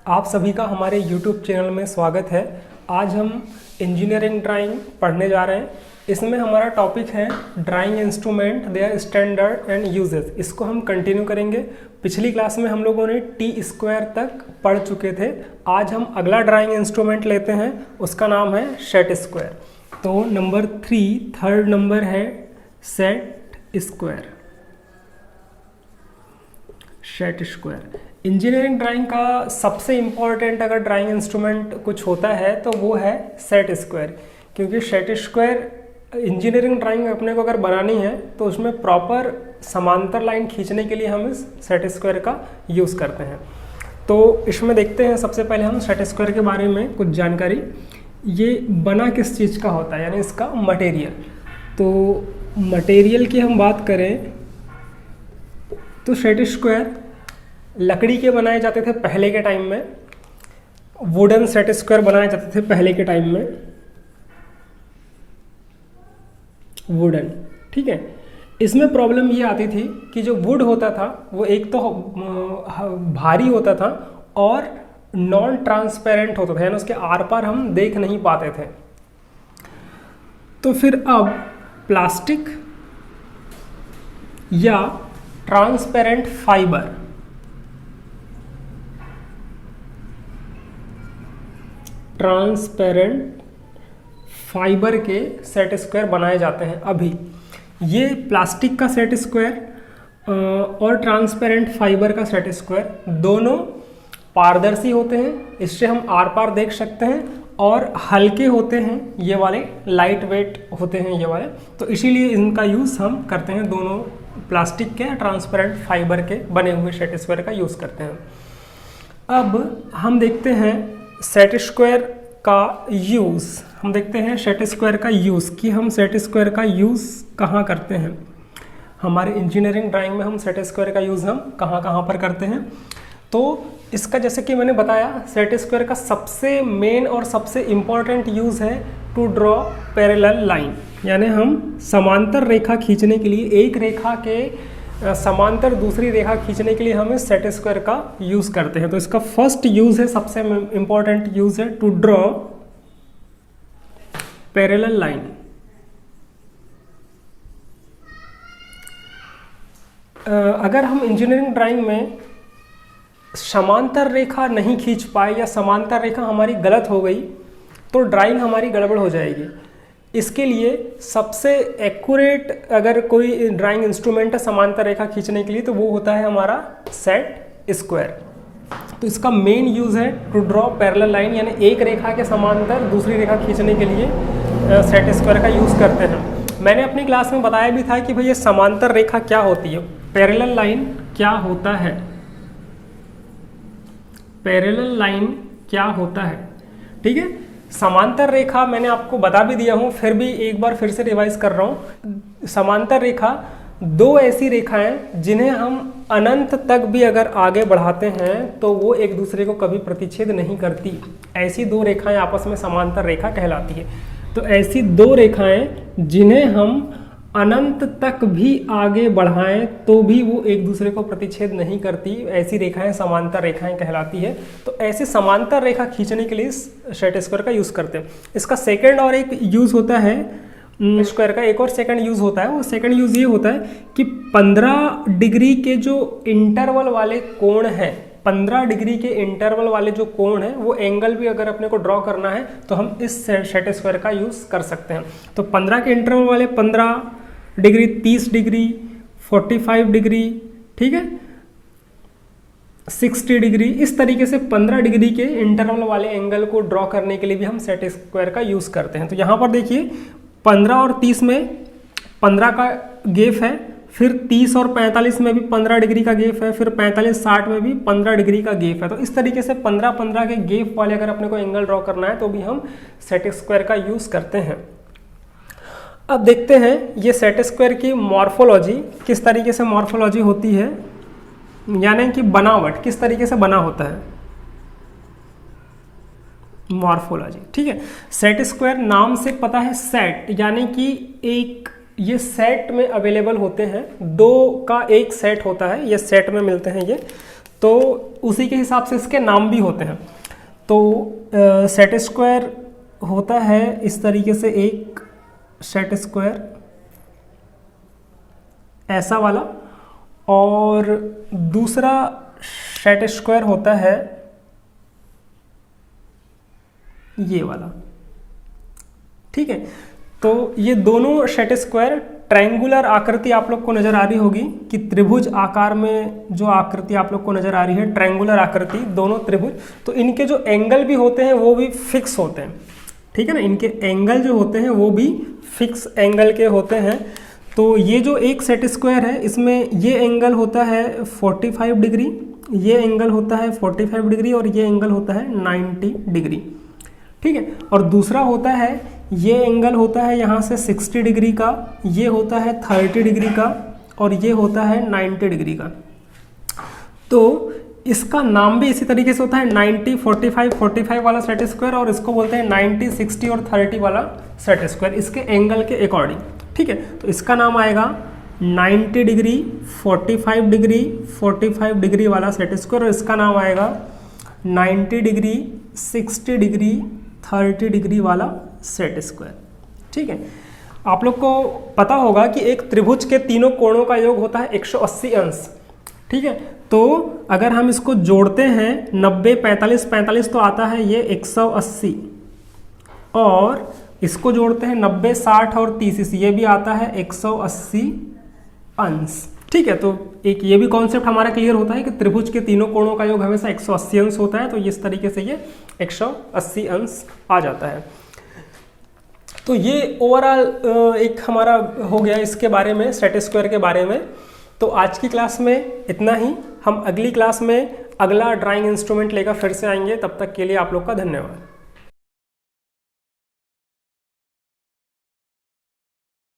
आप सभी का हमारे YouTube चैनल में स्वागत है। आज हम इंजीनियरिंग ड्राइंग पढ़ने जा रहे हैं। इसमें हमारा टॉपिक है drawing instrument, their standard and uses. इसको हम कंटिन्यू करेंगे। पिछली क्लास में हम लोगों ने टी स्क्वायर तक पढ़ चुके थे। आज हम अगला ड्राइंग इंस्ट्रूमेंट लेते हैं, उसका नाम है सेट स्क्वायर। तो नंबर 3, थर्ड नंबर है set square. Set square engineering drawing का सबसे इम्पॉर्टेंट अगर ड्राइंग इंस्ट्रूमेंट कुछ होता है तो वो है सेट स्क्वायर, क्योंकि सेट स्क्वायर इंजीनियरिंग ड्राइंग अपने को अगर बनानी है तो उसमें प्रॉपर समांतर लाइन खींचने के लिए हम इस सेट स्क्वायर का यूज़ करते हैं। तो इसमें देखते हैं सबसे पहले हम सेट स्क्वायर के बारे में कुछ जानकारी। ये बना किस चीज़ का होता है, यानी इसका मटेरियल। तो मटेरियल की हम बात करें तो सेट स्क्वायर लकड़ी के बनाए जाते थे पहले के टाइम में। वुडन सेट स्क्वायर बनाए जाते थे पहले के टाइम में, वुडन। ठीक है, इसमें प्रॉब्लम ये आती थी कि जो वुड होता था वो एक तो भारी होता था और नॉन ट्रांसपेरेंट होता था, यानी उसके आर पार हम देख नहीं पाते थे। तो फिर अब प्लास्टिक या ट्रांसपेरेंट फाइबर, ट्रांसपेरेंट फाइबर के सेट स्क्वायर बनाए जाते हैं। अभी ये प्लास्टिक का सेट स्क्वायर और ट्रांसपेरेंट फाइबर का सेट स्क्वायर दोनों पारदर्शी होते हैं, इससे हम आर पार देख सकते हैं, और हल्के होते हैं, ये वाले लाइट वेट होते हैं ये वाले। तो इसीलिए इनका यूज़ हम करते हैं, दोनों प्लास्टिक के ट्रांसपेरेंट फाइबर के बने हुए सेट स्क्वायर का यूज़ करते हैं। अब हम देखते हैं सेट स्क्वायर का यूज़। हम देखते हैं सेट स्क्वायर का यूज़ कि हम सेट स्क्वायर का यूज़ कहाँ करते हैं। हमारे इंजीनियरिंग ड्राइंग में हम सेट स्क्वायर का यूज़ हम कहाँ कहाँ पर करते हैं। तो इसका जैसे कि मैंने बताया, सेट स्क्वायर का सबसे मेन और सबसे इम्पॉर्टेंट यूज़ है टू ड्रॉ पैरेलल लाइन, यानी हम समांतर रेखा खींचने के लिए, एक रेखा के समांतर दूसरी रेखा खींचने के लिए हम इस सेट स्क्वायर का यूज़ करते हैं। तो इसका फर्स्ट यूज़ है, सबसे इम्पॉर्टेंट यूज़ है टू ड्रॉ पैरेलल लाइन। अगर हम इंजीनियरिंग ड्राइंग में समांतर रेखा नहीं खींच पाए या समांतर रेखा हमारी गलत हो गई तो ड्राइंग हमारी गड़बड़ हो जाएगी। इसके लिए सबसे एक्यूरेट अगर कोई ड्राइंग इंस्ट्रूमेंट है समांतर रेखा खींचने के लिए तो वो होता है हमारा सेट स्क्वायर। तो इसका मेन यूज़ है टू ड्रॉ पैरेलल लाइन, यानी एक रेखा के समांतर दूसरी रेखा खींचने के लिए सेट स्क्वायर का यूज़ करते हैं। मैंने अपनी क्लास में बताया भी था कि भाई ये समांतर रेखा क्या होती है, पैरेलल लाइन क्या होता है, पैरेलल लाइन क्या होता है। ठीक है, समांतर रेखा मैंने आपको बता भी दिया हूँ, फिर भी एक बार फिर से रिवाइज कर रहा हूँ। समांतर रेखा दो ऐसी रेखाएं जिन्हें हम अनंत तक भी अगर आगे बढ़ाते हैं तो वो एक दूसरे को कभी प्रतिच्छेद नहीं करती। ऐसी दो रेखाएं आपस में समांतर रेखा कहलाती है। तो ऐसी दो रेखाएं जिन्हें हम अनंत तक भी आगे बढ़ाएं तो भी वो एक दूसरे को प्रतिच्छेद नहीं करती, ऐसी रेखाएं समांतर रेखाएं कहलाती है। तो ऐसे समांतर रेखा खींचने के लिए सेट स्क्वायर का यूज़ करते हैं। इसका सेकंड और एक यूज़ होता है स्क्वायर का, एक और सेकंड यूज़ होता है। वो सेकंड यूज़ ये होता है कि 15 डिग्री के जो इंटरवल वाले कोण हैं, 15 डिग्री के इंटरवल वाले जो कोण है वो एंगल भी अगर अपने को ड्रॉ करना है तो हम इस सेट स्क्वायर का यूज़ कर सकते हैं। तो 15 के इंटरवल वाले 15 डिग्री, 30 डिग्री, 45 डिग्री, ठीक है, 60 डिग्री, इस तरीके से 15 डिग्री के इंटरवल वाले एंगल को ड्रॉ करने के लिए भी हम सेट स्क्वायर का यूज़ करते हैं। तो यहाँ पर देखिए 15 और 30 में 15 का गेप है, फिर 30 और 45 में भी 15 डिग्री का गेप है, फिर 45-60 में भी 15 डिग्री का गेप है। तो इस तरीके से 15-15 के गेप वाले अगर अपने को एंगल ड्रॉ करना है तो भी हम सेट स्क्वायर का यूज़ करते हैं। अब देखते हैं ये सेट स्क्वायर की मॉर्फोलॉजी किस तरीके से मॉर्फोलॉजी होती है, यानी कि बनावट किस तरीके से बना होता है, मॉर्फोलॉजी। ठीक है, सेट स्क्वायर नाम से पता है सेट, यानी कि एक ये सेट में अवेलेबल होते हैं, दो का एक सेट होता है, ये सेट में मिलते हैं ये। तो उसी के हिसाब से इसके नाम भी होते हैं। तो सेट स्क्वायर होता है इस तरीके से, एक सेट स्क्वायर ऐसा वाला, और दूसरा सेट स्क्वायर होता है ये वाला। ठीक है, तो ये दोनों सेट स्क्वायर ट्रायंगुलर आकृति आप लोग को नजर आ रही होगी कि त्रिभुज आकार में जो आकृति आप लोग को नजर आ रही है, ट्रायंगुलर आकृति, दोनों त्रिभुज, तो इनके जो एंगल भी होते हैं वो भी फिक्स होते हैं। ठीक है ना, इनके एंगल जो होते हैं वो भी फिक्स एंगल के होते हैं। तो ये जो एक सेट स्क्वायर है इसमें ये एंगल होता है 45 डिग्री, ये एंगल होता है 45 डिग्री, और ये एंगल होता है 90 डिग्री। ठीक है, और दूसरा होता है ये एंगल होता है यहाँ से 60 डिग्री का, ये होता है 30 डिग्री का, और ये होता है 90 डिग्री का। तो इसका नाम भी इसी तरीके से होता है 90, 45, 45 वाला सेट स्क्वायर, और इसको बोलते हैं 90, 60 और 30 वाला सेट स्क्वायर, इसके एंगल के अकॉर्डिंग। ठीक है, तो इसका नाम आएगा 90 डिग्री, 45 डिग्री, 45 डिग्री वाला सेट स्क्वायर, और इसका नाम आएगा 90 डिग्री, 60 डिग्री, 30 डिग्री वाला सेट स्क्वायर। ठीक है, आप लोग को पता होगा कि एक त्रिभुज के तीनों कोणों का योग होता है 180 अंश। ठीक है, तो अगर हम इसको जोड़ते हैं 90, 45, 45 तो आता है ये 180, और इसको जोड़ते हैं 90, 60 और 30, ये भी आता है 180 अंश। ठीक है, तो एक ये भी कॉन्सेप्ट हमारा क्लियर होता है कि त्रिभुज के तीनों कोणों का योग हमेशा 180 अंश होता है, तो इस तरीके से ये 180 अंश आ जाता है। तो ये ओवरऑल एक हमारा हो गया इसके बारे में, सेट स्क्वायर के बारे में। तो आज की क्लास में इतना ही। हम अगली क्लास में अगला ड्राइंग इंस्ट्रूमेंट लेकर फिर से आएंगे। तब तक के लिए आप लोग का धन्यवाद।